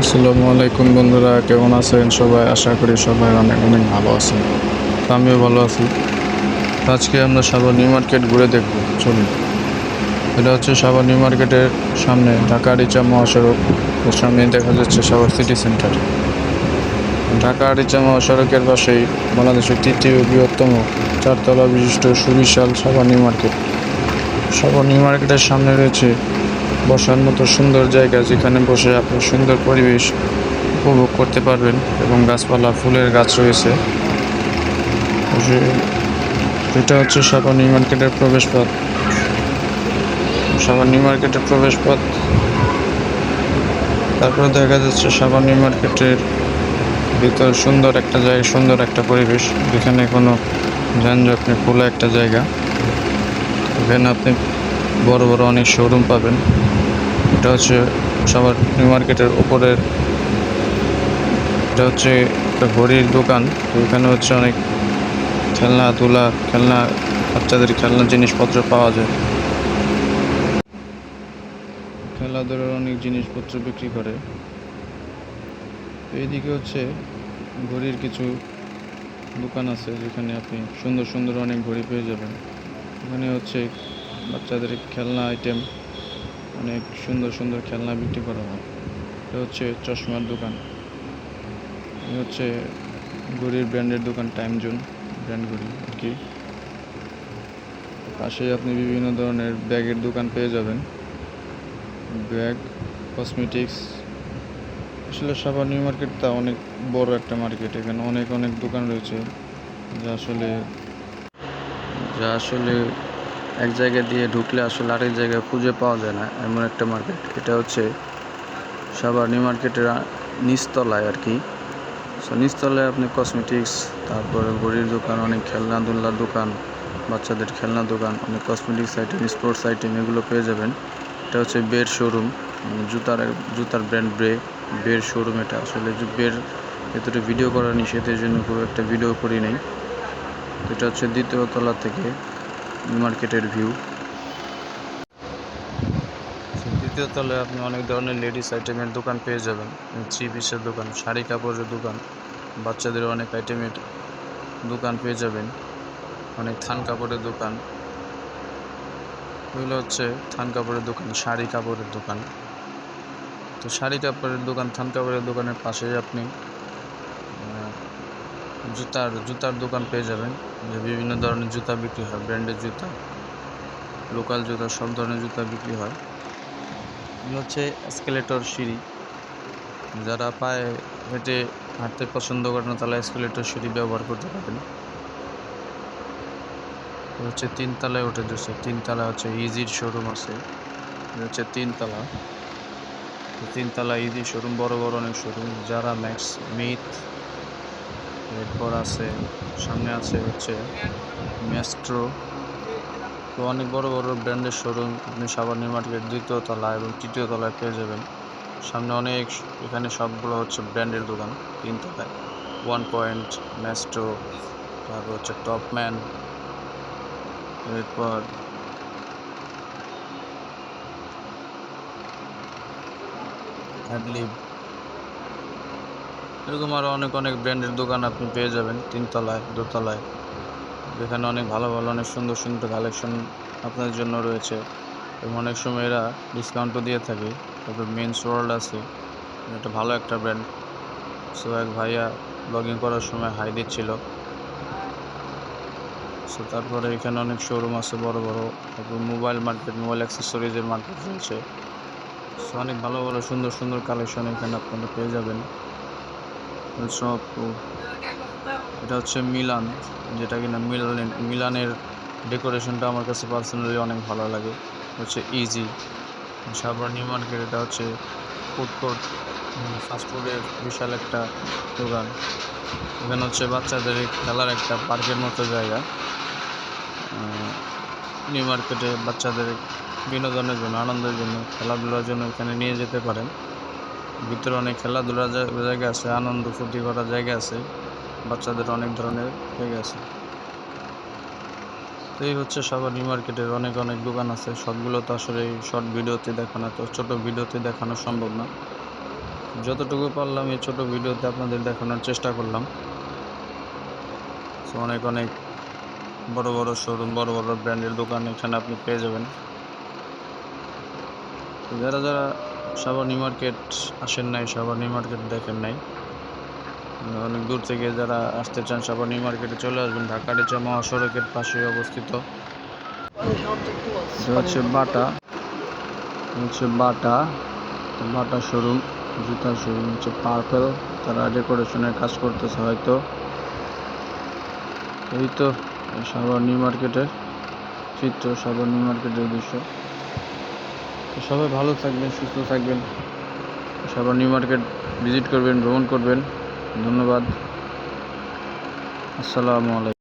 আসসালামু আলাইকুম বন্ধুরা, কেমন আছেন সবাই? আশা করি সবাই অনেক অনেক ভালো আছেন। তো আমিও ভালো আছি। তো আজকে আমরা সাভার নিউ মার্কেট ঘুরে দেখব, চলুন। এটা হচ্ছে সাভার নিউ মার্কেটের সামনে ঢাকা আরিচা মহাসড়ক। এর সামনে দেখা যাচ্ছে সাভার সিটি সেন্টার। ঢাকা আরিচা মহাসড়কের পাশেই বাংলাদেশের তৃতীয় বৃহত্তম চারতলা বিশিষ্ট সুবিশাল Savar new market. Savar new মার্কেটের সামনে রয়েছে বসার মতো সুন্দর জায়গা, যেখানে বসে আপনি সুন্দর পরিবেশ উপভোগ করতে পারবেন এবং গাছপালা, ফুলের গাছ রয়েছে। এটা হচ্ছে সাভার নিউ মার্কেটের প্রবেশপথ। সাভার নিউ মার্কেটের প্রবেশপথ। তারপরে দেখা যাচ্ছে সাভার নিউ মার্কেটের ভিতর সুন্দর একটা জায়গা, সুন্দর একটা পরিবেশ, যেখানে কোনো যানজট নেই, খোলা একটা জায়গা। এখানে আপনি বড় বড় অনেক শোরুম পাবেন। এটা হচ্ছে সাভার নিউ মার্কেটের উপরের, এটা হচ্ছে একটা ঘড়ির দোকান। তো এখানে হচ্ছে অনেক খেলনা, বাচ্চাদের খেলনা জিনিসপত্র পাওয়া যায়। খেলাধুলার অনেক জিনিসপত্র বিক্রি করে। এইদিকে হচ্ছে ঘড়ির কিছু দোকান আছে, যেখানে আপনি সুন্দর সুন্দর অনেক ঘড়ি পেয়ে যাবেন। এখানে হচ্ছে বাচ্চাদের খেলনা আইটেম, অনেক সুন্দর সুন্দর খেলনা বিক্রি করা হয়। এটা হচ্ছে চশমার দোকান। এটা হচ্ছে ঘড়ির ব্র্যান্ডের দোকান, টাইম জোন ব্র্যান্ড ঘড়ি আর কি। পাশে আপনি বিভিন্ন ধরনের ব্যাগের দোকান পেয়ে যাবেন, ব্যাগ, কসমেটিক্স। আসলে সাভার নিউ মার্কেটটা অনেক বড় একটা মার্কেট। এখানে অনেক অনেক দোকান রয়েছে, যা আসলে এক জায়গা দিয়ে ঢুকলে আসলে আরেক জায়গায় খুঁজে পাওয়া যায় না, এমন একটা মার্কেট। এটা হচ্ছে সাভার নিউ মার্কেটের নিচতলায় আর কি। সো নিচতলায় আপনি কসমেটিক্স, তারপরে ঘড়ির দোকান, অনেক খেলনাধুলার দোকান, বাচ্চাদের খেলনা দোকান, অনেক কসমেটিক্স আইটেম, স্পোর্টস আইটেম, এগুলো পেয়ে যাবেন। এটা হচ্ছে বের শোরুম, জুতার ব্র্যান্ড বের শোরুম। এটা আসলে বের ভেতরে ভিডিও করা নিষেধের জন্য খুব একটা ভিডিও করি নেই। এটা হচ্ছে দ্বিতীয় তলা থেকে মার্কেটের ভিউ। দ্বিতীয় তলায় আপনি অনেক ধরনের লেডিস আইটেমের দোকান পেয়ে যাবেন, থ্রি পিসের দোকান, শাড়ি কাপড়ের দোকান, বাচ্চাদের অনেক আইটেমের দোকান পেয়ে যাবেন, অনেক থান কাপড়ের দোকান। এগুলো হচ্ছে থান কাপড়ের দোকান, শাড়ি কাপড়ের দোকান। তো শাড়ি কাপড়ের দোকান, থান কাপড়ের দোকানের পাশেই আপনি জুতার দোকান পেয়ে যাবেন, যে বিভিন্ন ধরনের জুতা বিক্রি হয়, ব্র্যান্ডের জুতা, লোকাল জুতা, সব ধরনের জুতা বিক্রি হয়। এগুলো হচ্ছে এসকেলেটর সিঁড়ি। যারা পায়ে হেঁটে হাঁটতে পছন্দ করেন না, তারা এসকেলেটর সিঁড়ি ব্যবহার করতে পারেন। হচ্ছে তিনতলায় উঠে যাচ্ছে, তিনতলা হচ্ছে ইজির শোরুম আছে। হচ্ছে তিনতলা ইজি শোরুম, বড় বড় অনেক শোরুম, যারা ম্যাক্স, মিথ, এরপর আছে সামনে আছে হচ্ছে ম্যাস্ট্রো। তো অনেক বড় বড় ব্র্যান্ডের শোরুম আপনি সাভার নিউ মার্কেট দ্বিতীয় তলা এবং তৃতীয় তলায় পেয়ে যাবেন। সামনে অনেক, এখানে সবগুলো হচ্ছে ব্র্যান্ডের দোকান। তিনতলায় ওয়ান পয়েন্ট, ম্যাস্ট্রো, তারপর হচ্ছে টপম্যান, এরপর হ্যাডলিব, এরকম আরও অনেক অনেক ব্র্যান্ডের দোকান আপনি পেয়ে যাবেন তিনতলায়, দোতলায়, যেখানে অনেক ভালো ভালো, অনেক সুন্দর সুন্দর কালেকশন আপনাদের জন্য রয়েছে এবং অনেক সময় এরা ডিসকাউন্টও দিয়ে থাকে। তারপর মেন্স ওয়ার্ল্ড আছে, এটা ভালো একটা ব্র্যান্ড। সো এক ভাইয়া ব্লগিং করার সময় হাই দিচ্ছিল। সো তারপরে এখানে অনেক শোরুম আছে বড় বড়। তারপর মোবাইল মার্কেট, মোবাইল অ্যাক্সেসরিজের মার্কেট রয়েছে। সো অনেক ভালো ভালো সুন্দর সুন্দর কালেকশন এখানে আপনারা পেয়ে যাবেন সব। এটা হচ্ছে মিলান, যেটা কিনা মিলানের ডেকোরেশনটা আমার কাছে পার্সোনালি অনেক ভালো লাগে। হচ্ছে ইজি সাভার নিউ মার্কেট। এটা হচ্ছে ফুড কোর্ট, ফাস্টফুডের বিশাল একটা দোকান। এখানে হচ্ছে বাচ্চাদের খেলার একটা পার্কের মতো জায়গা। নিউ মার্কেটে বাচ্চাদের বিনোদনের জন্য, আনন্দের জন্য, খেলাধুলার জন্য এখানে নিয়ে যেতে পারেন। ভিতরে অনেক খেলাধুলার জায়গা আছে, আনন্দ ফুর্তি করার জায়গা আছে, বাচ্চাদের অনেক ধরনের জায়গা আছে। তো এই হচ্ছে সাভার নিউ মার্কেটের অনেক অনেক দোকান আছে। সবগুলো তো আসলে এই শর্ট ভিডিওতে দেখানো, তো ছোট ভিডিওতে দেখানো সম্ভব না। যতটুকু পারলাম এই ছোট ভিডিওতে আপনাদের দেখানোর চেষ্টা করলাম। তো অনেক অনেক বড় বড় শোরুম, বড় বড় ব্র্যান্ডের দোকান এখানে আপনি পেয়ে যাবেন। তো যারা যারা সাভার নিউ মার্কেট আসেন নাই, সাভার নিউ মার্কেট দেখেন নাই, অনেক দূর থেকে যারা আসতে চান সাভার নিউ মার্কেটে চলে আসবেন। ঢাকা রিচা মহাসড়কের পাশে অবস্থিত। এটা হচ্ছে বাটা বাটা শোরুম, জুতার শোরুম হচ্ছে পার্পেল। তারা ডেকোরেশনের কাজ করতেছে হয়তো। এই তো সাভার নিউ মার্কেটের চিত্র, সাভার নিউ মার্কেটের দৃশ্য। তো সবাই ভালো থাকবেন, সুস্থ থাকবেন, সাভার নিউ মার্কেট ভিজিট করবেন, ভ্রমণ করবেন। ধন্যবাদ। আসসালামু আলাইকুম।